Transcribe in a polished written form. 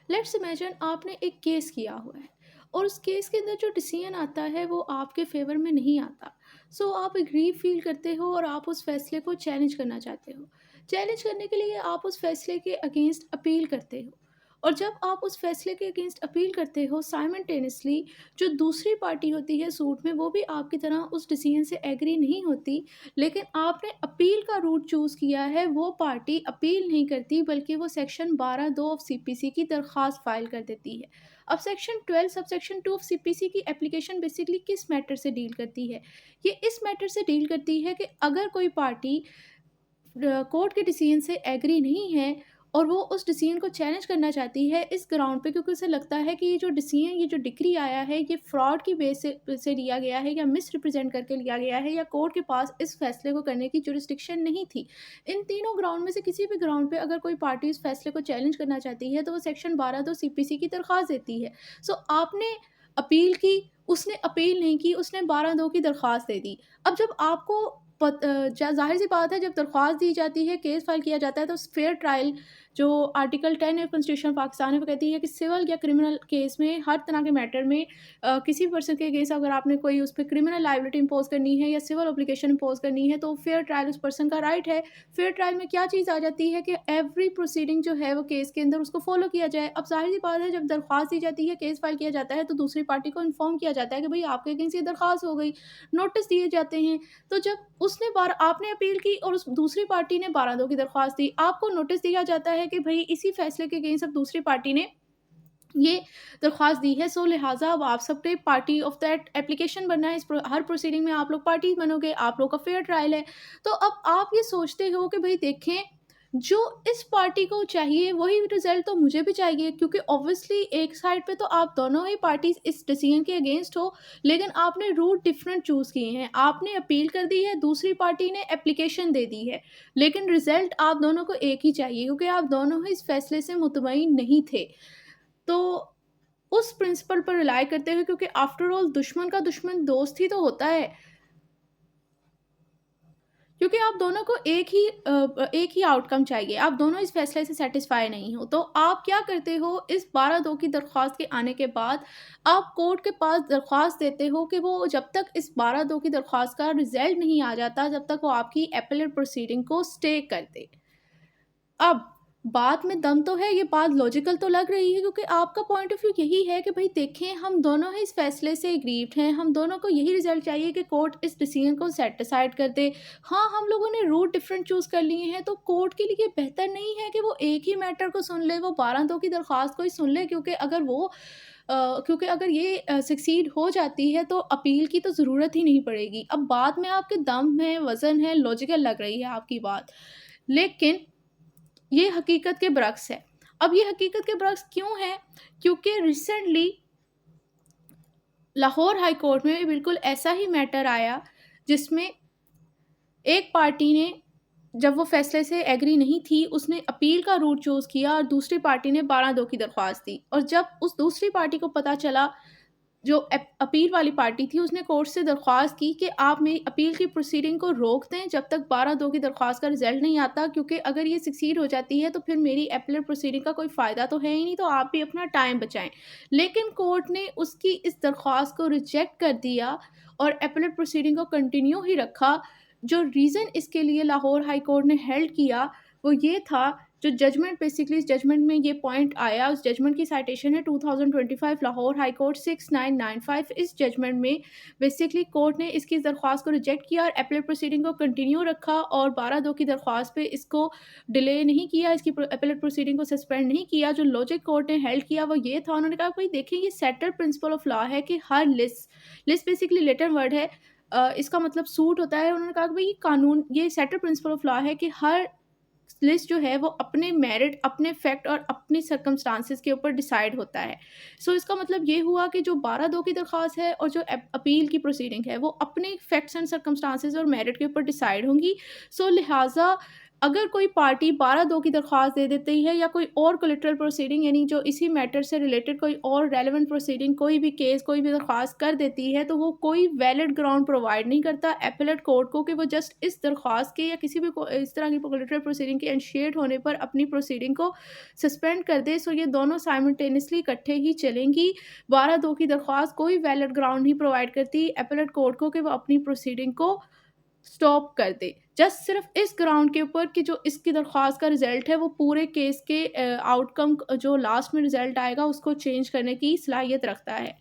Let's imagine आपने एक case किया हुआ है और उस केस के अंदर जो डिसीजन आता है वो आपके फेवर में नहीं आता। सो आप एग्री फील करते हो और आप उस फैसले को चैलेंज करना चाहते हो। चैलेंज करने के लिए आप उस फैसले के अगेंस्ट अपील करते हो और जब आप उस फैसले के अगेंस्ट अपील करते हो साइमल्टेनियसली जो दूसरी पार्टी होती है सूट में वो भी आपकी तरह उस डिसीजन से एग्री नहीं होती। लेकिन आपने अपील का रूट चूज़ किया है, वो पार्टी अपील नहीं करती बल्कि वो सेक्शन 12(2) ऑफ सीपीसी की दरख्वास्त फ़ाइल कर देती है। अब सेक्शन 12 सबसेक्शन 2 ऑफ सीपीसी की एप्लीकेशन बेसिकली किस मैटर से डील करती है? ये इस मैटर से डील करती है कि अगर कोई पार्टी कोर्ट के डिसीजन से एग्री नहीं है और वो उस डिसीजन को चैलेंज करना चाहती है इस ग्राउंड पे क्योंकि उसे लगता है कि ये जो डिसीजन ये जो डिक्री आया है ये फ्रॉड की बेस से लिया गया है या मिस रिप्रेजेंट करके लिया गया है या कोर्ट के पास इस फैसले को करने की जुरिस्डिक्शन नहीं थी। इन तीनों ग्राउंड में से किसी भी ग्राउंड पे अगर कोई पार्टी इस फैसले को चैलेंज करना चाहती है तो वो सेक्शन 12(2) सीपीसी की दरख्वास्त देती है। सो आपने अपील की, उसने अपील नहीं की, उसने 12(2) की दरख्वास्त दे दी। अब जब आपको ज़ाहिर-सी बात है जब दरख्वास्त दी जाती है, केस फाइल किया जाता है तो फेयर ट्रायल जो आर्टिकल 10 ऑफ कॉन्स्टिट्यूशन पाकिस्तान है वो कहती है कि सिविल या क्रिमिनल केस में हर तरह के मैटर में किसी पर्सन के अगेंस्ट अगर आपने कोई उस पे क्रिमिनल लायबिलिटी इम्पोज़ करनी है या सिविल ऑब्लिगेशन इम्पोज़ करनी है तो फेयर ट्रायल उस पर्सन का राइट है। फेयर ट्रायल में क्या चीज़ आ जाती है कि एवरी प्रोसीडिंग जो है वो केस के अंदर उसको फ़ॉलो किया जाए। अब ज़ाहिर-सी बात है जब दरख्वास्त दी जाती है, केस फाइल किया जाता है तो दूसरी पार्टी को इन्फॉर्म किया जाता है कि भई आपके अगेंस्ट ये दरख्वास्त हो गई, नोटिस दिए जाते हैं। तो जब उसने बार आपने अपील की और उस दूसरी पार्टी ने 12(2) की दरख्वास्त दी, आपको नोटिस दिया जाता है कि भई इसी फैसले के अगेंस्ट अब दूसरी पार्टी ने ये दरख्वास्त दी है। सो लिहाज़ा अब आप सबने पार्टी ऑफ दैट एप्लीकेशन बनना है। हर प्रोसीडिंग में आप लोग पार्टी बनोगे, आप लोग का फेयर ट्रायल है। तो अब आप ये सोचते हो कि भई देखें, जो इस पार्टी को चाहिए वही रिज़ल्ट तो मुझे भी चाहिए क्योंकि ऑब्वियसली एक साइड पे तो आप दोनों ही पार्टीज़ इस डिसीजन के अगेंस्ट हो, लेकिन आपने रूट डिफरेंट चूज़ किए हैं। आपने अपील कर दी है, दूसरी पार्टी ने एप्लीकेशन दे दी है, लेकिन रिज़ल्ट आप दोनों को एक ही चाहिए क्योंकि आप दोनों ही इस फैसले से मुतमईन नहीं थे। तो उस प्रिंसिपल पर रिलाय करते हुए क्योंकि आफ्टर ऑल दुश्मन का दुश्मन दोस्त ही तो होता है। क्योंकि आप दोनों को एक ही आउटकम चाहिए, आप दोनों इस फैसले से सैटिस्फाई नहीं हो, तो आप क्या करते हो इस 12(2) की दरख्वास्त के आने के बाद, आप कोर्ट के पास दरख्वास्त देते हो कि वो जब तक इस 12(2) की दरख्वास्त का रिज़ल्ट नहीं आ जाता, जब तक वो आपकी एपेलेट प्रोसीडिंग को स्टे कर दे। अब बात में दम तो है, ये बात लॉजिकल तो लग रही है क्योंकि आपका पॉइंट ऑफ व्यू यही है कि भई देखें हम दोनों ही इस फैसले से एग्रीव्ड हैं, हम दोनों को यही रिज़ल्ट चाहिए कि कोर्ट इस डिसीजन को सेटिसाइड कर दे। हाँ, हम लोगों ने रूट डिफरेंट चूज़ कर लिए हैं तो कोर्ट के लिए बेहतर नहीं है कि वो एक ही मैटर को सुन ले, वो 12(2) की दरख्वास्त को ही सुन ले क्योंकि अगर ये सक्सीड हो जाती है तो अपील की तो ज़रूरत ही नहीं पड़ेगी। अब बात में आपके दम है, वज़न है, लॉजिकल लग रही है आपकी बात। लेकिन ये हकीकत के बरक्स है। अब ये हकीकत के बरक्स क्यों है? क्योंकि रिसेंटली लाहौर हाई कोर्ट में भी बिल्कुल ऐसा ही मैटर आया, जिसमें एक पार्टी ने जब वो फैसले से एग्री नहीं थी, उसने अपील का रूट चूज़ किया और दूसरी पार्टी ने 12(2) की दरख्वास्त दी और जब उस दूसरी पार्टी को पता चला जो अपील वाली पार्टी थी उसने कोर्ट से दरख्वास्त की कि आप मेरी अपील की प्रोसीडिंग को रोक दें जब तक 12(2) की दरख्वास्त का रिज़ल्ट नहीं आता क्योंकि अगर ये सक्सीड हो जाती है तो फिर मेरी अपीलेट प्रोसीडिंग का कोई फ़ायदा तो है ही नहीं, तो आप भी अपना टाइम बचाएँ। लेकिन कोर्ट ने उसकी इस दरख्वास्त को रिजेक्ट कर दिया और अपीलेट प्रोसीडिंग को कंटिन्यू ही रखा। जो रीज़न इसके लिए लाहौर हाई कोर्ट ने हेल्ड किया वो ये था, जो जजमेंट बेसिकली इस जजमेंट में ये पॉइंट आया, उस जजमेंट की साइटेशन है 2025 लाहौर हाई कोर्ट 6995। इस जजमेंट में बेसिकली कोर्ट ने इसकी दरख्वास्त को रिजेक्ट किया और अपीलेट प्रोसीडिंग को कंटिन्यू रखा और 12(2) की दरख्वास्त पे इसको डिले नहीं किया, इसकी अपीलेट प्रोसीडिंग को सस्पेंड नहीं किया। जो लॉजिक कोर्ट ने हेल्ड किया वो ये था, उन्होंने कहा भाई देखिए ये सेटल्ड प्रिंसिपल ऑफ लॉ है कि हर लिस्ट बेसिकली लेटर वर्ड है, इसका मतलब सूट होता है। उन्होंने कहा कि भाई ये कानून, ये सेटल्ड प्रिंसिपल ऑफ लॉ है कि हर लिस्ट जो है वो अपने मेरिट, अपने फैक्ट और अपनी सर्कमस्टांसेस के ऊपर डिसाइड होता है। सो इसका मतलब ये हुआ कि जो 12(2) की दरख्वास्त है और जो अपील की प्रोसीडिंग है वो अपने फैक्ट्स एंड सर्कमस्टांसेस और मेरिट के ऊपर डिसाइड होंगी। सो लिहाजा अगर कोई पार्टी 12(2) की दरख्वास्त दे देती है या कोई और कोलेटरल प्रोसीडिंग यानी जो इसी मैटर से रिलेटेड कोई और रेलेवेंट प्रोसीडिंग कोई भी केस कोई भी दरख्वास्त कर देती है, तो वो कोई वैलिड ग्राउंड प्रोवाइड नहीं करता एपेलेट कोर्ट को कि वो जस्ट इस दरख्वास्त के या किसी भी इस तरह की कोलेटरल प्रोसीडिंग के इनिशिएट होने पर अपनी प्रोसीडिंग को सस्पेंड कर दे। सो ये दोनों साइमल्टेनियसली इकट्ठे ही चलेंगी। 12(2) की दरख्वास्त कोई वैलिड ग्राउंड नहीं प्रोवाइड करती एपेलेट कोर्ट को कि वो अपनी प्रोसीडिंग को स्टॉप कर दे। जस्ट सिर्फ़ इस ग्राउंड के ऊपर कि जो इसकी दरख़्वास्त का रिज़ल्ट है वो पूरे केस के आउटकम जो लास्ट में रिज़ल्ट आएगा उसको चेंज करने की सलाहियत रखता है।